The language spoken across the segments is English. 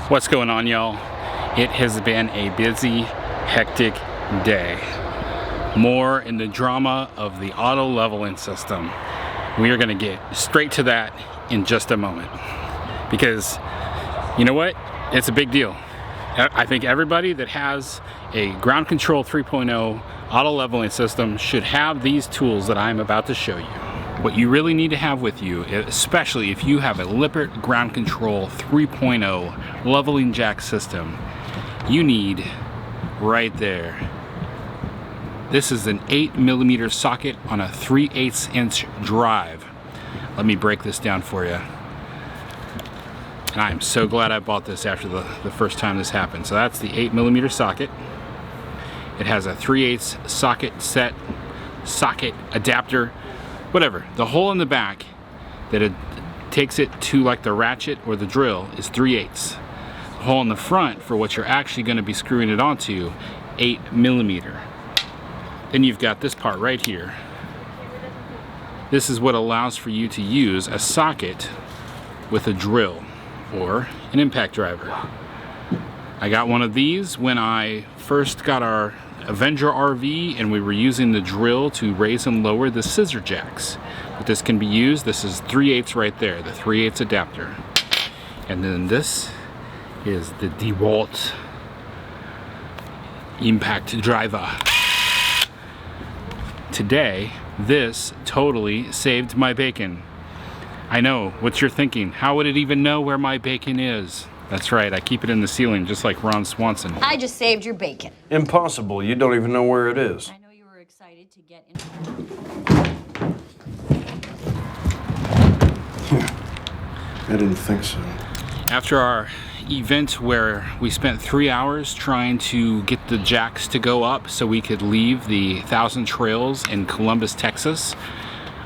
What's going on, y'all? It has been a busy, hectic day. More in the drama of the auto leveling system. We are going to get straight to that in just a moment. Because, you know what? It's a big deal. I think everybody that has a ground control 3.0 auto leveling system should have these tools that I'm about to show you. What you really need to have with you, especially if you have a Lippert Ground Control 3.0 leveling jack system, you need right there. This is an 8mm socket on a 3/8 inch drive. Let me break this down for you. And I am so glad I bought this after the first time this happened. So that's the 8mm socket. It has a 3/8 socket adapter, whatever. The hole in the back that it takes it to like the ratchet or the drill is 3/8. The hole in the front for what you're actually going to be screwing it onto, 8mm. Then you've got this part right here. This is what allows for you to use a socket with a drill or an impact driver. I got one of these when I first got our Avenger RV and we were using the drill to raise and lower the scissor jacks. But this can be used, this is 3/8 right there, the 3/8 adapter. And then this is the DeWalt impact driver. Today, this totally saved my bacon. I know what you're thinking. How would it even know where my bacon is? That's right, I keep it in the ceiling just like Ron Swanson. I just saved your bacon. Impossible, you don't even know where it is. I know you were excited to get in. I didn't think so. After our event where we spent 3 hours trying to get the jacks to go up so we could leave the 1,000 trails in Columbus, Texas,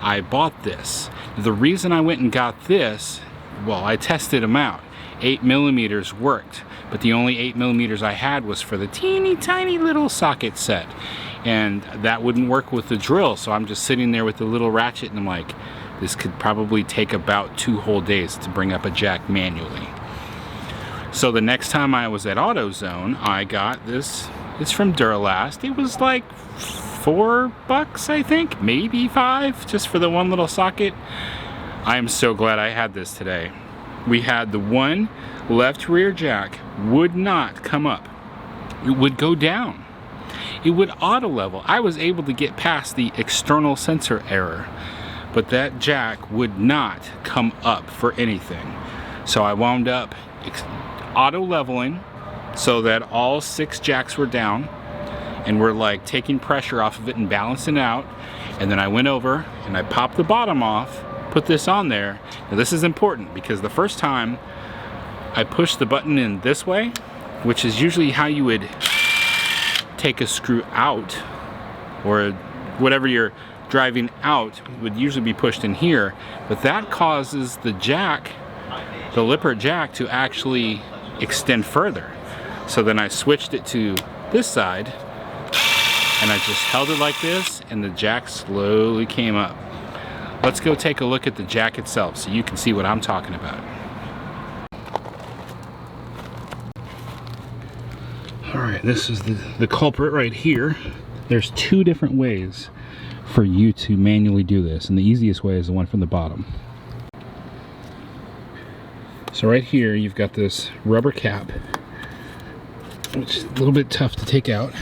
I bought this. The reason I went and got this, well, I tested them out. 8mm worked, but the only 8mm I had was for the teeny tiny little socket set, and that wouldn't work with the drill. So I'm just sitting there with the little ratchet and I'm like, this could probably take about 2 whole days to bring up a jack manually. So the next time I was at AutoZone, I got this. It's from Duralast. It was like $4, I think, maybe $5, just for the one little socket. I am so glad I had this today. We had the one left rear jack would not come up. It would go down. It would auto level. I was able to get past the external sensor error, but that jack would not come up for anything. So I wound up auto leveling so that all 6 jacks were down and we're like taking pressure off of it and balancing it out. And then I went over and I popped the bottom off, put this on there. Now this is important because the first time I pushed the button in this way, which is usually how you would take a screw out, or whatever you're driving out would usually be pushed in here, but that causes the jack, the Lippert jack, to actually extend further. So then I switched it to this side and I just held it like this and the jack slowly came up. Let's go take a look at the jack itself so you can see what I'm talking about. Alright, this is the culprit right here. There's 2 different ways for you to manually do this, and the easiest way is the one from the bottom. So right here you've got this rubber cap, which is a little bit tough to take out.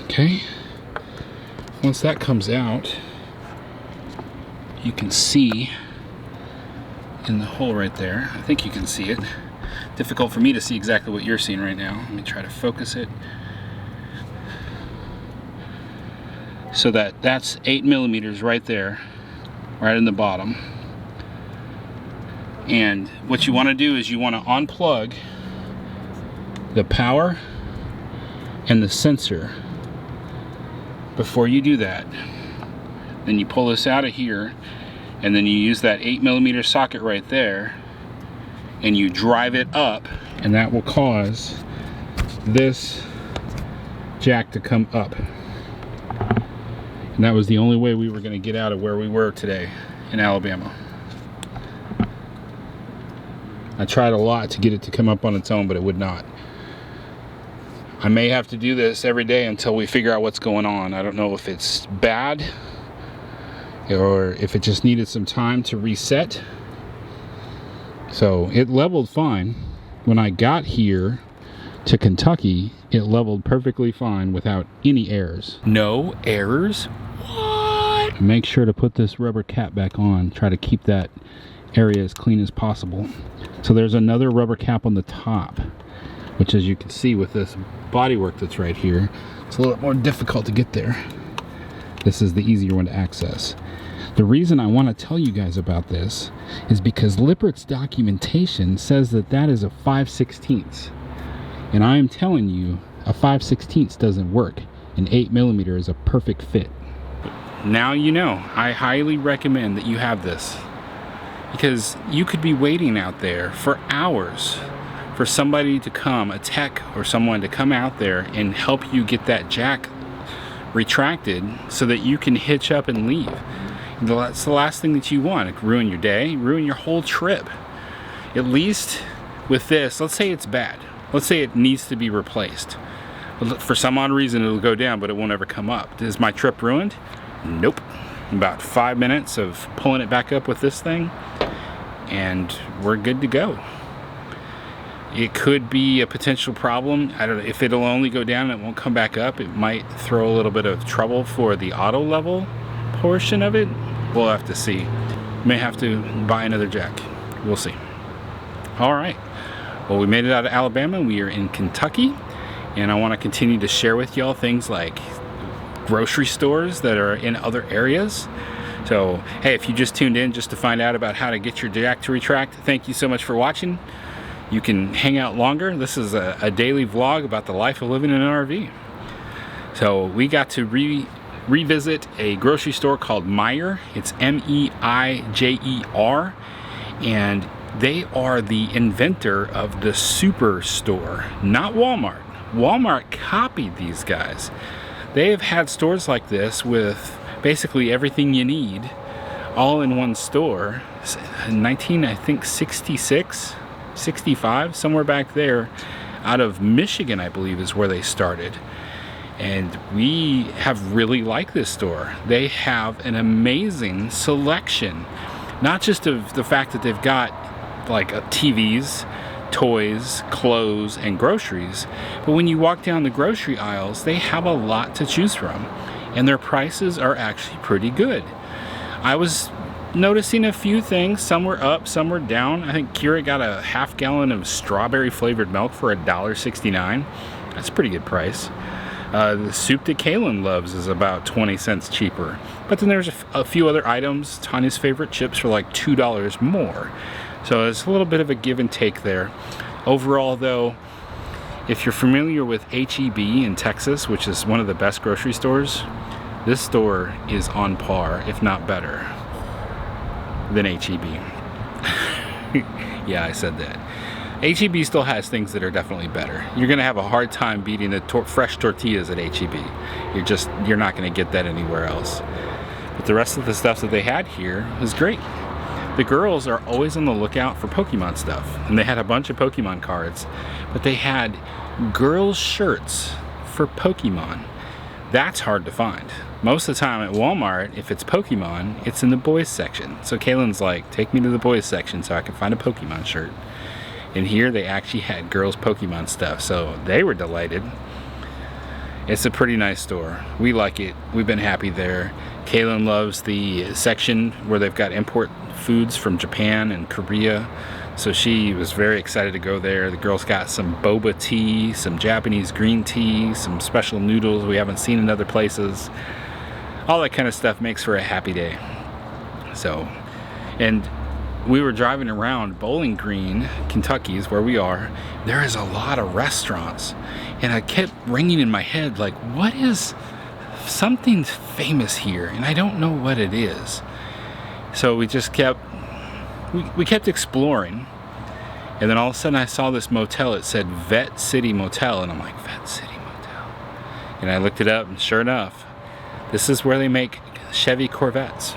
Okay, once that comes out, you can see in the hole right there. I think you can see it. Difficult for me to see exactly what you're seeing right now. Let me try to focus it. So that's 8mm right there, right in the bottom. And what you want to do is you want to unplug the power and the sensor before you do that. Then you pull this out of here and then you use that 8mm socket right there and you drive it up, and that will cause this jack to come up. And that was the only way we were going to get out of where we were today in Alabama. I tried a lot to get it to come up on its own, but it would not. I may have to do this every day until we figure out what's going on. I don't know if it's bad or if it just needed some time to reset. So it leveled fine. When I got here to Kentucky, it leveled perfectly fine without any errors. No errors? What? Make sure to put this rubber cap back on. Try to keep that area as clean as possible. So there's another rubber cap on the top, which, as you can see with this bodywork that's right here, it's a little more difficult to get there. This is the easier one to access. The reason I want to tell you guys about this is because Lippert's documentation says that that is a 5/16. And I am telling you, a 5/16 doesn't work. An 8mm is a perfect fit. Now you know. I highly recommend that you have this, because you could be waiting out there for hours for somebody to come, a tech or someone to come out there and help you get that jack retracted so that you can hitch up and leave. That's the last thing that you want. It could ruin your day, ruin your whole trip. At least with this, let's say it's bad. Let's say it needs to be replaced. For some odd reason it'll go down, but it won't ever come up. Is my trip ruined? Nope. About 5 minutes of pulling it back up with this thing, and we're good to go. It could be a potential problem. I don't know if it'll only go down and it won't come back up. It might throw a little bit of trouble for the auto level portion of it. We'll have to see. May have to buy another jack. We'll see. All right. Well, we made it out of Alabama. We are in Kentucky, and I want to continue to share with y'all things like grocery stores that are in other areas. So, hey, if you just tuned in just to find out about how to get your jack to retract, thank you so much for watching. You can hang out longer. This is a daily vlog about the life of living in an RV. So we got to revisit a grocery store called Meijer. It's M-E-I-J-E-R, and they are the inventor of the Superstore, not Walmart. Walmart copied these guys. They have had stores like this with basically everything you need all in one store. 1966, 65, somewhere back there, out of Michigan, I believe, is where they started. And we have really liked this store. They have an amazing selection, not just of the fact that they've got like TVs, toys, clothes, and groceries, but when you walk down the grocery aisles, they have a lot to choose from, and their prices are actually pretty good. I was noticing a few things. Some were up, some were down. I think Kira got a half gallon of strawberry flavored milk for $1.69. That's a pretty good price. The soup that Kaylin loves is about 20 cents cheaper. But then there's a few other items. Tanya's favorite chips for like $2 more. So it's a little bit of a give and take there. Overall though, if you're familiar with HEB in Texas, which is one of the best grocery stores, this store is on par, if not better, than HEB. Yeah, I said that. HEB still has things that are definitely better. You're gonna have a hard time beating the fresh tortillas at HEB. You're not gonna get that anywhere else. But the rest of the stuff that they had here was great. The girls are always on the lookout for Pokemon stuff, and they had a bunch of Pokemon cards, but they had girls' shirts for Pokemon. That's hard to find. Most of the time at Walmart, if it's Pokemon, it's in the boys section. So Kaylin's like, take me to the boys section so I can find a Pokemon shirt. And here they actually had girls' Pokemon stuff, so they were delighted. It's a pretty nice store. We like it. We've been happy there. Kaylin loves the section where they've got import foods from Japan and Korea, so she was very excited to go there. The girls got some boba tea, some Japanese green tea, some special noodles we haven't seen in other places. All that kind of stuff makes for a happy day. So, and we were driving around Bowling Green, Kentucky is where we are. There is a lot of restaurants, and I kept ringing in my head like, what is something famous here? And I don't know what it is. So we just kept exploring, and then all of a sudden I saw this motel. It said Vet City Motel, and I'm like, Vet City Motel. And I looked it up, and sure enough, this is where they make Chevy Corvettes.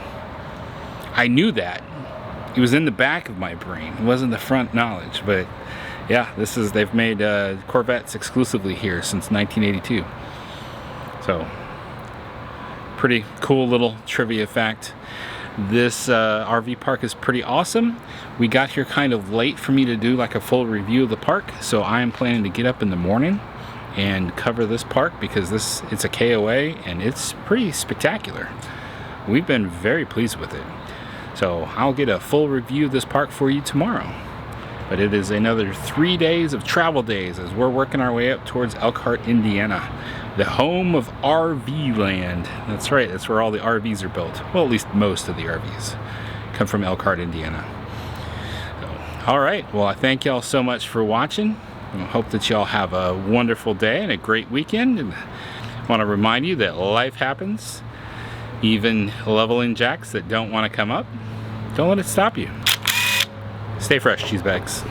I knew that. It was in the back of my brain. It wasn't the front knowledge, but yeah, they've made Corvettes exclusively here since 1982. So, pretty cool little trivia fact. This RV park is pretty awesome. We got here kind of late for me to do like a full review of the park, so I am planning to get up in the morning and cover this park because it's a KOA and it's pretty spectacular. We've been very pleased with it. So I'll get a full review of this park for you tomorrow. But it is another 3 days of travel days as we're working our way up towards Elkhart, Indiana, the home of RV land. That's right, that's where all the RVs are built. Well, at least most of the RVs come from Elkhart, Indiana. So, all right, well, I thank y'all so much for watching. I hope that y'all have a wonderful day and a great weekend. And I want to remind you that life happens. Even leveling jacks that don't want to come up, don't let it stop you. Stay fresh, cheese bags.